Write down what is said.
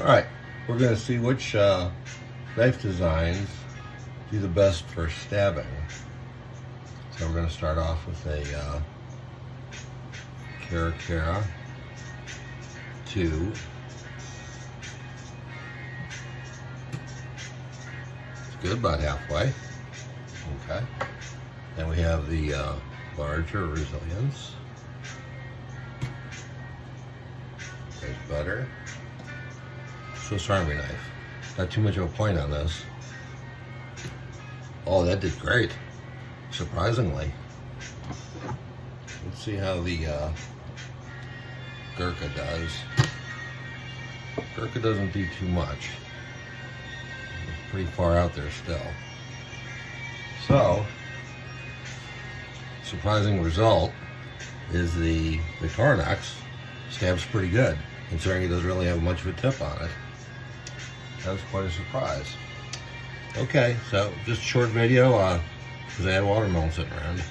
Alright, we're going to see which knife designs do the best for stabbing. So we're going to start off with a Cara 2. It's good, about halfway. Okay. Then we have the larger Resilience. There's butter. Swiss Army knife. Not too much of a point on this. Oh, that did great. Surprisingly. Let's see how the Gurkha does. Gurkha doesn't do too much. It's pretty far out there still. So, surprising result is the Victorinox stabs pretty good, considering it doesn't really have much of a tip on it. That was quite a surprise. Okay, so just a short video because I had watermelon sitting around.